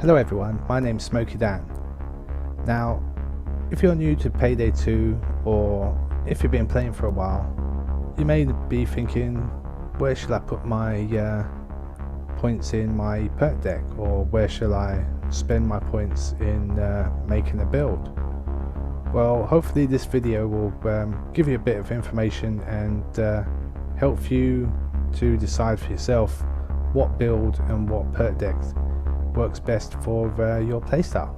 Hello everyone, my name's SmokeyDan. Now, if you're new to Payday 2 or if you've been playing for a while, you may be thinking, where should I put my points in my perk deck, or where shall I spend my points in making a build? Well, hopefully this video will give you a bit of information and help you to decide for yourself what build and what perk deck works best for your playstyle.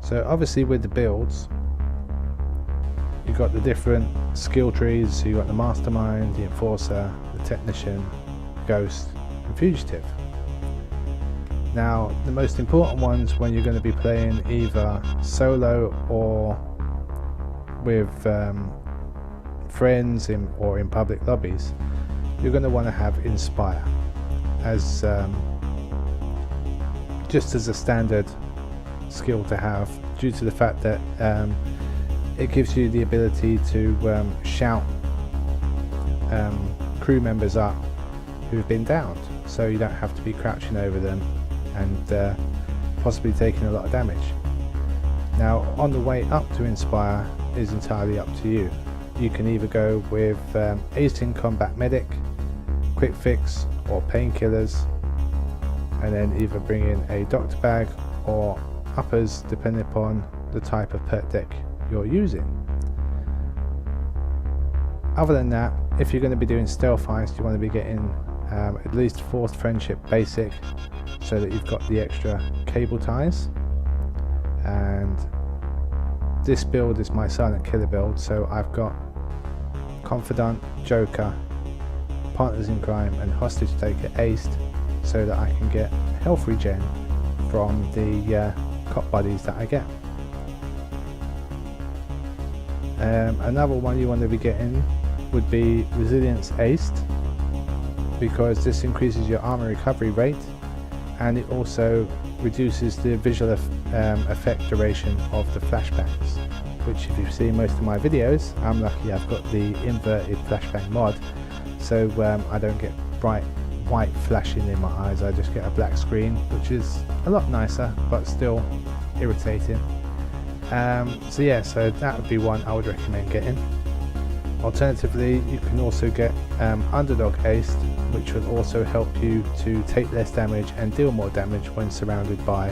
So obviously with the builds, you've got the different skill trees. So you've got the mastermind, the enforcer, the technician, ghost and fugitive. Now the most important ones when you're going to be playing either solo or with friends or in public lobbies, you're going to want to have Inspire as just as a standard skill to have, due to the fact that it gives you the ability to shout crew members up who've been downed, so you don't have to be crouching over them and possibly taking a lot of damage. Now on the way up to Inspire is entirely up to you. You can either go with Ace in Combat Medic, Quick Fix or Painkillers, and then either bring in a Doctor Bag or uppers depending upon the type of perk deck you're using. Other than that, if you're going to be doing stealth heist, you want to be getting at least Forced Friendship Basic, so that you've got the extra cable ties. And this build is my silent killer build, so I've got Confidant, Joker, Partners in Crime and Hostage Taker aced, so that I can get health regen from the cop buddies that I get. Another one you want to be getting would be Resilience aced, because this increases your armor recovery rate, and it also reduces the visual effect duration of the flashbangs, which if you've seen most of my videos, I'm lucky I've got the inverted flashbang mod, so I don't get bright white flashing in my eyes. I just get a black screen, which is a lot nicer but still irritating. So yeah, so that would be one I would recommend getting. Alternatively, you can also get Underdog aced, which will also help you to take less damage and deal more damage when surrounded by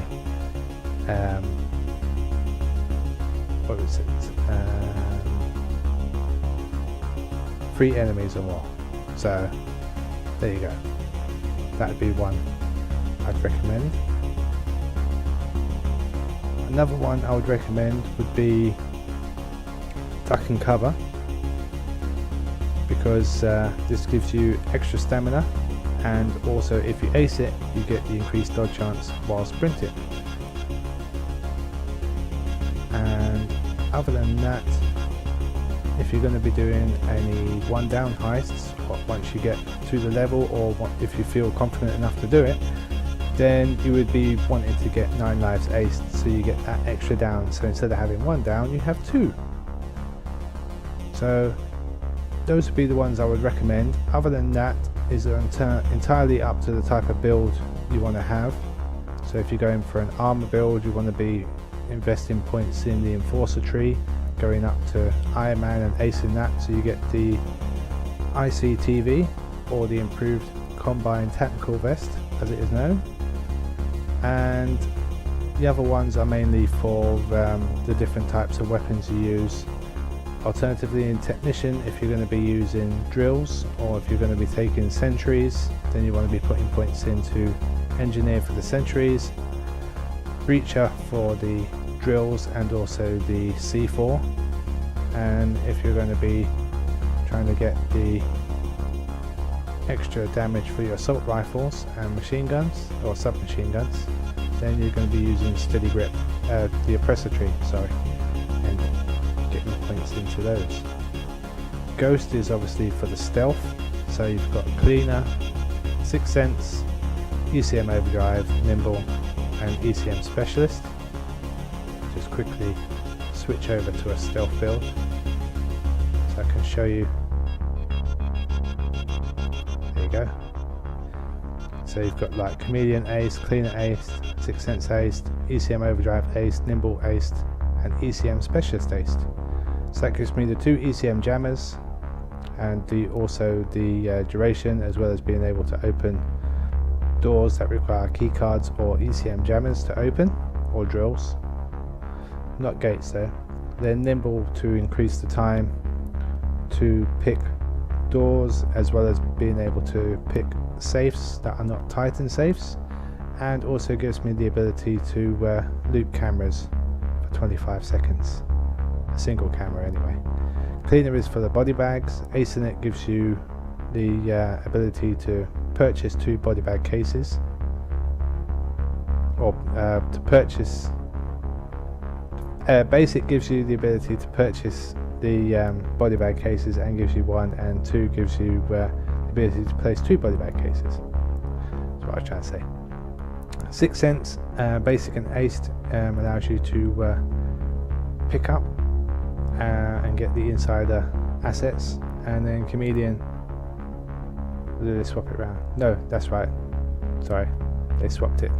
what is it? 3 enemies or more. So there you go. That would be one I'd recommend. Another one I would recommend would be Duck and Cover, because this gives you extra stamina, and also if you ace it, you get the increased dodge chance while sprinting. And other than that, if you're going to be doing any one down heists, once you get to the level, or if you feel confident enough to do it, then you would be wanting to get 9 lives aced, so you get that extra down. So instead of having 1 down, you have 2. So those would be the ones I would recommend. Other than that, is entirely up to the type of build you want to have. So if you're going for an armor build, you want to be investing points in the enforcer tree, going up to Iron Man and acing that, so you get the ICTV, or the improved Combine Tactical Vest as it is known. And the other ones are mainly for the different types of weapons you use. Alternatively, in Technician, if you're going to be using drills, or if you're going to be taking sentries, then you want to be putting points into Engineer for the sentries, Breacher for the drills and also the C4. And if you're going to be trying to get the extra damage for your assault rifles and machine guns or submachine guns, then you're going to be using Steady Grip, the oppressor tree, sorry, and getting the points into those. Ghost is obviously for the stealth, so you've got Cleaner, Sixth Sense, ECM Overdrive, Nimble and ECM Specialist. Just quickly switch over to a stealth build so I can show you. There you go. So you've got like Chameleon Ace, Cleaner Ace, Sixth Sense Ace, ECM Overdrive Ace, Nimble Ace, and ECM Specialist Ace. So that gives me the 2 ECM jammers, and also the duration, as well as being able to open doors that require keycards or ECM jammers to open, or drills, not gates though. Then Nimble to increase the time to pick doors, as well as being able to pick safes that are not Titan safes, and also gives me the ability to loop cameras for 25 seconds, a single camera anyway. Cleaner is for the body bags. Ace in it gives you the ability to purchase 2 body bag cases, or to purchase Basic gives you the ability to purchase the body bag cases, and gives you 1, and 2 gives you the ability to place 2 body bag cases. That's what I was trying to say. Sixth Sense, Basic and Aced, allows you to pick up and get the insider assets. And then Chameleon, did they swap it around? No, that's right, sorry, they swapped it.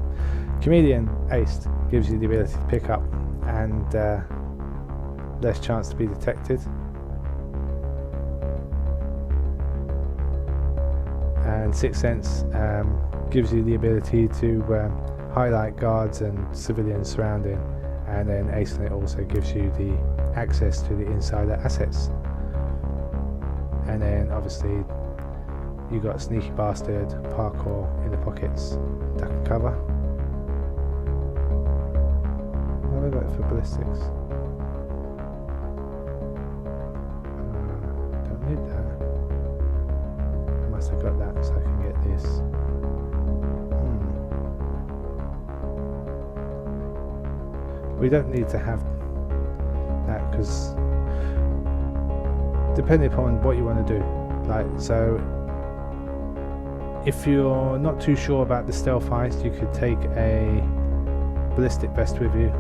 Chameleon Aced gives you the ability to pick up and less chance to be detected. And Sixth Sense gives you the ability to highlight guards and civilians surrounding, and then Ace in it also gives you the access to the insider assets. And then obviously you got Sneaky Bastard, Parkour in the pockets, duck and cover. What have I got for ballistics? Don't need that. I must have got that so I can get this. We don't need to have that, because depending upon what you want to do, like, so if you're not too sure about the stealth heist, you could take a ballistic vest with you,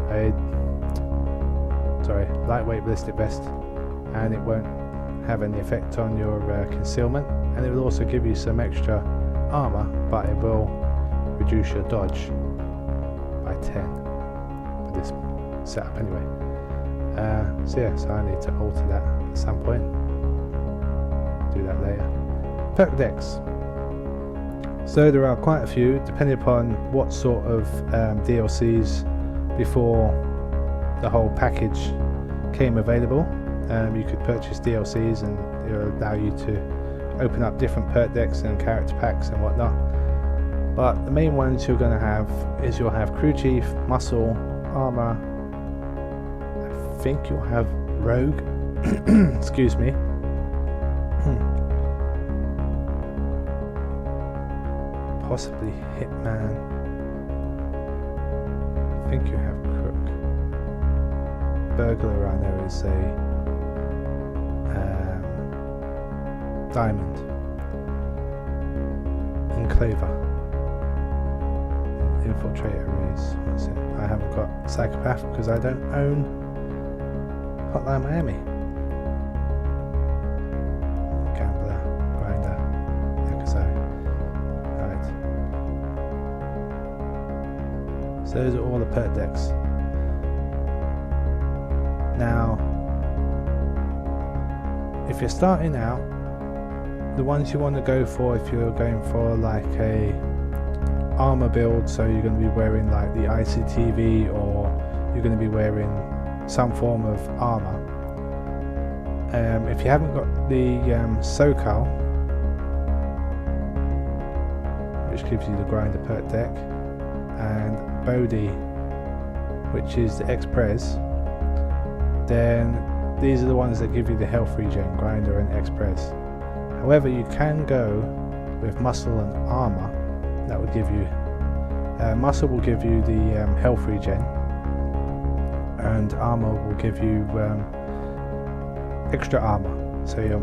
lightweight ballistic vest, and it won't have any effect on your concealment, and it will also give you some extra armor, but it will reduce your dodge by 10 for this setup anyway. So I need to alter that at some point. Do that later. Perk decks. So there are quite a few, depending upon what sort of DLCs before the whole package came available. You could purchase DLCs, and it will allow you to open up different perk decks and character packs and whatnot. But the main ones you're going to have is, you'll have Crew Chief, Muscle, Armor. I think you'll have Rogue. Excuse me. Possibly Hitman. I think you have Crook. Burglar, I know, is a Diamond. Enclaver. Infiltrator is, what's it? I haven't got Psychopath because I don't own Hotline Miami. Gambler, Grinder, Echo. Right. So those are all the perk decks. Now, if you're starting out, the ones you want to go for, if you're going for like a armor build, so you're going to be wearing like the ICTV, or you're going to be wearing some form of armor. If you haven't got the SoCal, which gives you the Grinder perk deck, and Bodhi, which is the Express, then these are the ones that give you the health regen, Grinder and Express. However, you can go with Muscle and Armor. That will give you Muscle will give you the health regen, and Armor will give you extra armor, so you'll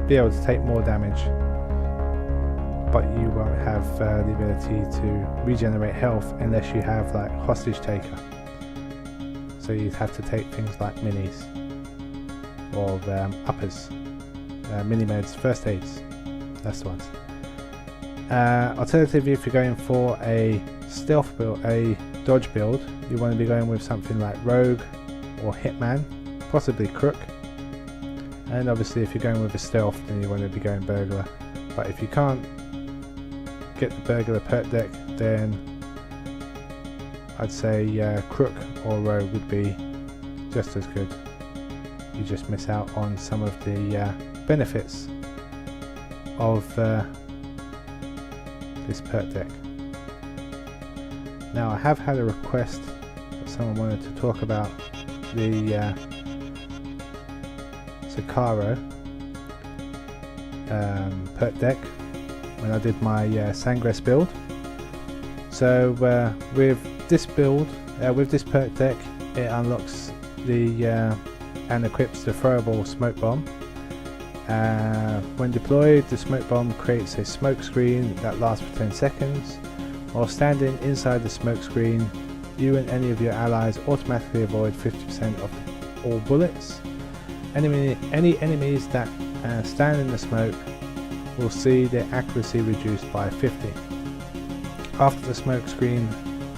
be able to take more damage, but you won't have the ability to regenerate health unless you have like Hostage Taker. So you'd have to take things like minis or uppers, mini meds, first aids. That's the ones. Alternatively, if you're going for a stealth build, a dodge build, you want to be going with something like Rogue or Hitman, possibly Crook. And obviously if you're going with a stealth, then you want to be going Burglar. But if you can't get the Burglar perk deck, then I'd say Crook or Rogue would be just as good. You just miss out on some of the benefits of this perk deck. Now I have had a request that someone wanted to talk about the Sakaro perk deck when I did my Sangress build. So with this build, with this perk deck, it unlocks the and equips the throwable smoke bomb. When deployed, the smoke bomb creates a smoke screen that lasts for 10 seconds. While standing inside the smoke screen, you and any of your allies automatically avoid 50% of all bullets. Any enemies that stand in the smoke will see their accuracy reduced by 50. After the smoke screen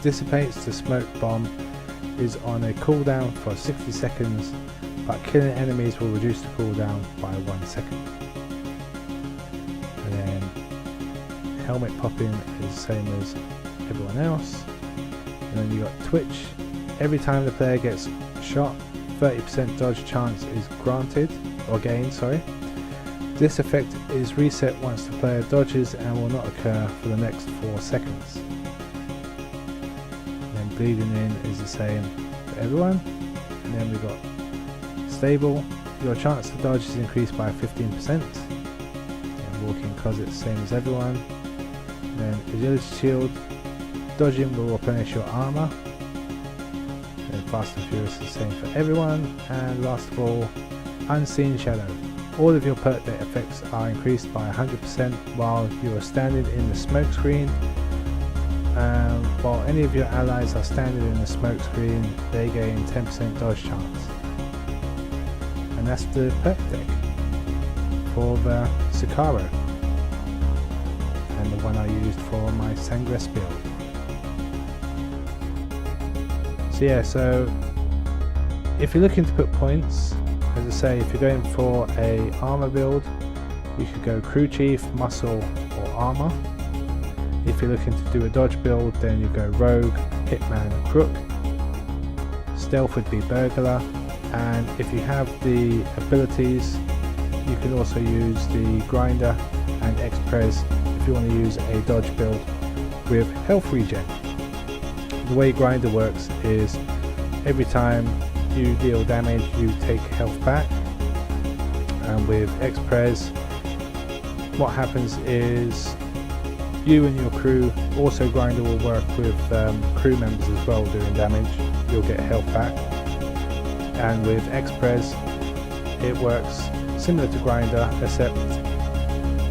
dissipates, the smoke bomb is on a cooldown for 60 seconds, but killing enemies will reduce the cooldown by 1 second. And then helmet popping is the same as everyone else. And then you got Twitch. Every time the player gets shot, 30% dodge chance is granted, or gained, sorry. This effect is reset once the player dodges and will not occur for the next 4 seconds. And then bleeding in is the same for everyone. And then we've got stable. Your chance to dodge is increased by 15%. And walking closet, same as everyone. And then agility shield. Dodging will replenish your armor. And Fast and Furious is the same for everyone. And last of all, unseen shadow. All of your perk deck effects are increased by 100% while you are standing in the smoke screen. While any of your allies are standing in the smoke screen, they gain 10% dodge chance. And that's the perk deck for the Sakaro, and the one I used for my Sangress build. So yeah, so if you're looking to put points, as I say, if you're going for a armor build, you could go crew chief, muscle or armor. If you're looking to do a dodge build, then you go rogue, hitman, crook. Stealth would be burglar. And if you have the abilities, you can also use the grinder and X-Press if you want to use a dodge build with health regen. The way grinder works is every time you deal damage you take health back, and with X-Press what happens is you and your crew, also grinder will work with crew members as well doing damage, you'll get health back. And with X-Press it works similar to grinder, except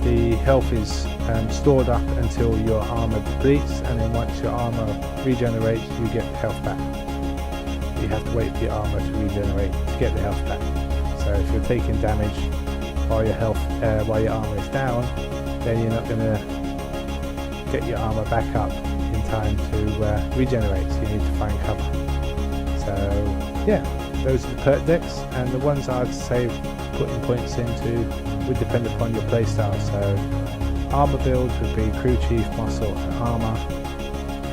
the health is stored up until your armor depletes, and then once your armor regenerates you get health back. You have to wait for your armor to regenerate to get the health back. So if you're taking damage while your armor is down, then you're not going to get your armor back up in time to regenerate, so you need to find cover. So yeah, those are the perk decks, and the ones I'd say putting points into would depend upon your playstyle. So armor builds would be crew chief, muscle and armor,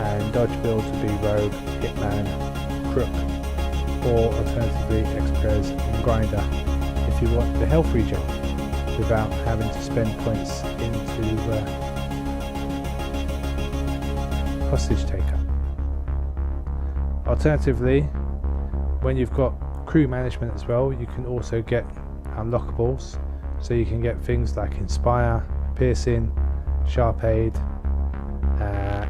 and dodge builds would be rogue, hitman, crook, or alternatively X-Press and grinder if you want the health regen without having to spend points into hostage taker. Alternatively, when you've got crew management as well, you can also get unlockables, so you can get things like inspire, piercing, sharp aid,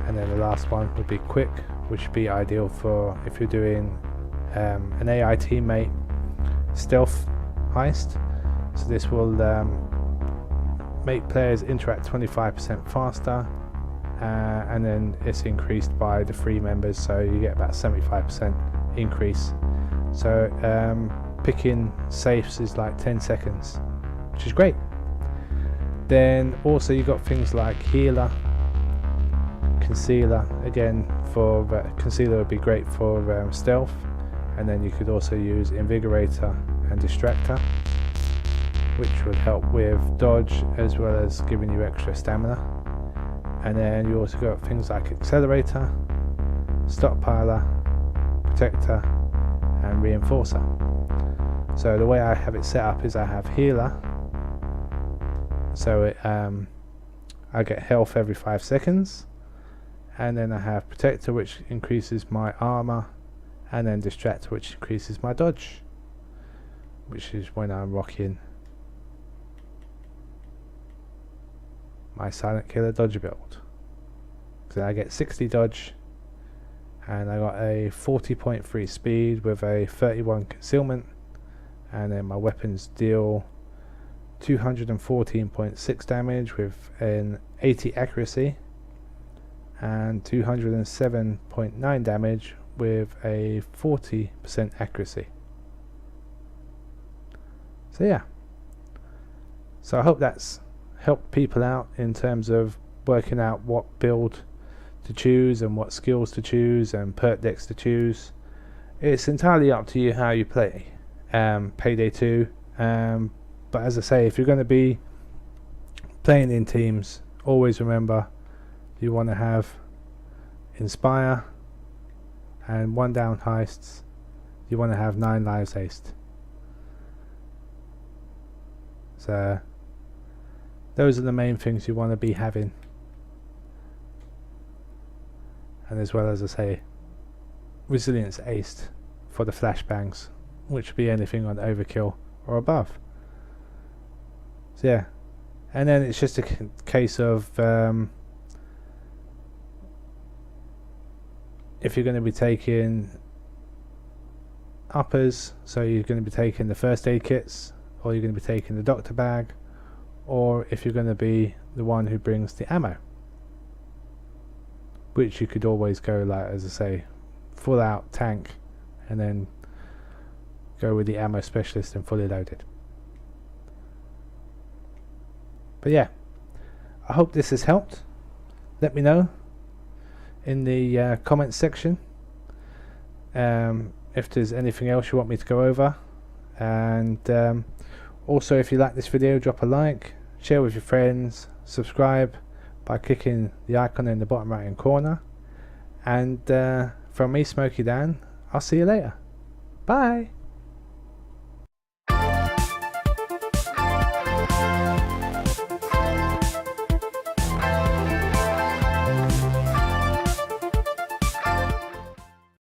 and then the last one would be quick, which would be ideal for if you're doing an AI teammate stealth heist. So this will make players interact 25% faster, and then it's increased by the 3 members, so you get about 75% increase. So picking safes is like 10 seconds, which is great. Then also you've got things like healer, concealer. Again, for concealer would be great for stealth, and then you could also use invigorator and distractor, which would help with dodge as well as giving you extra stamina. And then you also got things like accelerator, stockpiler, protector and reinforcer. So the way I have it set up is I have healer, so I get health every 5 seconds, and then I have protector, which increases my armor, and then distractor, which increases my dodge, which is when I'm rocking my silent killer dodge build. So I get 60 dodge, and I got a 40.3 speed with a 31 concealment, and then my weapons deal 214.6 damage with an 80 accuracy and 207.9 damage with a 40% accuracy. So yeah, so I hope that's helped people out in terms of working out what build to choose and what skills to choose and perk decks to choose. It's entirely up to you how you play Payday 2, but as I say, if you're going to be playing in teams, always remember you want to have Inspire and 1 down heists. You want to have 9 lives haste. So those are the main things you want to be having, and as well as I say, resilience aced for the flashbangs, which would be anything on overkill or above. So yeah, and then it's just a case of if you're going to be taking uppers, so you're going to be taking the first aid kits, or you're going to be taking the doctor bag, or if you're going to be the one who brings the ammo, which you could always go, like as I say, full out tank and then go with the ammo specialist and fully loaded. But yeah, I hope this has helped. Let me know in the comments section if there's anything else you want me to go over, and also if you like this video, drop a like, share with your friends, subscribe by clicking the icon in the bottom right hand corner, and from me, SmokeyDan, I'll see you later. Bye.